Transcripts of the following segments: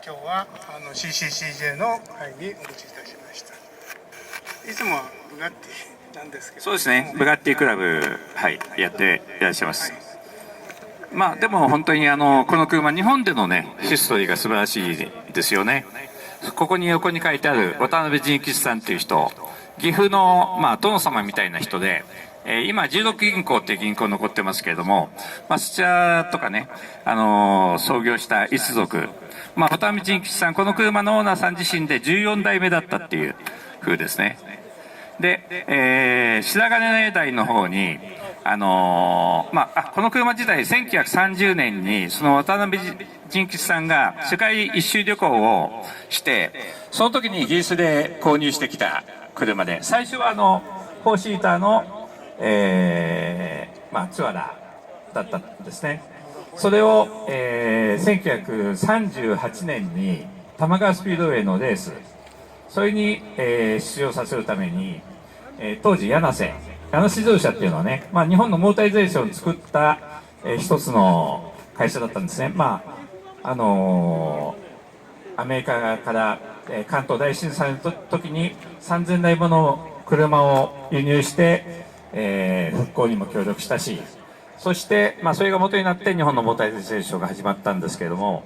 今日はCCCJ の会にお持ちいたしました。いつもはブガッティなんですけど、そうですね、ブガッティクラブ、はい、やっていらっしゃいます。まあでも本当にこの車、日本でのねヒストリーが素晴らしいですよね。ここに横に書いてある渡辺仁吉さんという人、岐阜の殿様みたいな人で、今十六銀行っていう銀行残ってますけれども、そちらとかね、創業した一族、渡辺仁吉さん、この車のオーナーさん自身で14代目だったっていう風ですね。で、白金台の方にこの車自体1930年にその渡辺仁吉さんが世界一周旅行をして、その時にイギリスで購入してきた車で、最初は4シーターの、ツアラーだったんですね。それを、1938年に多摩川スピードウェイのレース、それに、出場させるために、当時柳瀬自動車っていうのはね、日本のモータリゼーションを作った、一つの会社だったんですね。アメリカから、関東大震災の時に3000台もの車を輸入して、復興にも協力したし、そして、それが元になって日本のモータリゼーションが始まったんですけれども、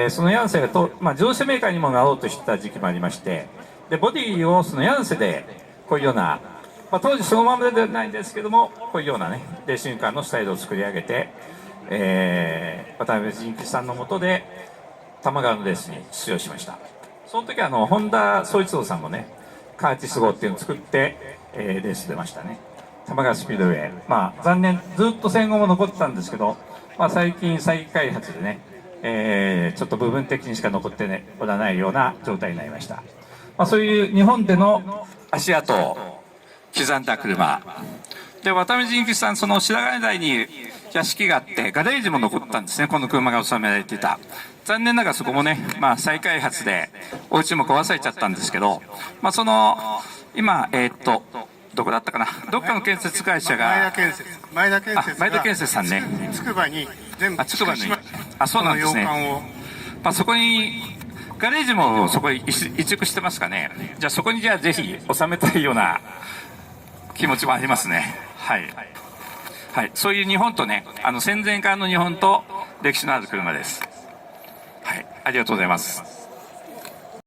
その柳瀬が自動車メーカーにもなろうとしてた時期もありまして、でボディをその柳瀬でこういうような、当時そのままではないんですけども、こういうようなねレーシングカーのスタイルを作り上げて、渡辺仁吉さんの下で多摩川のレースに出場しました。その時は本田宗一郎さんもねカーティス号っていうのを作って、レース出ましたね。多摩川スピードウェイ、残念ずっと戦後も残ってたんですけど、最近再開発でね、ちょっと部分的にしか残っておらないような状態になりました。そういう日本での足跡を刻んだ車で、渡辺仁吉さん、その白金台に屋敷があってガレージも残ったんですね。この車が収められていた。残念ながらそこもね、再開発でお家も壊されちゃったんですけど、その今どこだったかな、どっかの建設会社が前田建設さんね、つくばに全部つくばに、そうなんですね。そこにガレージもそこに移築してますかね。じゃあそこにぜひ収めたいような気持ちもありますね。はい、はい、そういう日本とね、戦前からの日本と歴史のある車です。はい、ありがとうございます。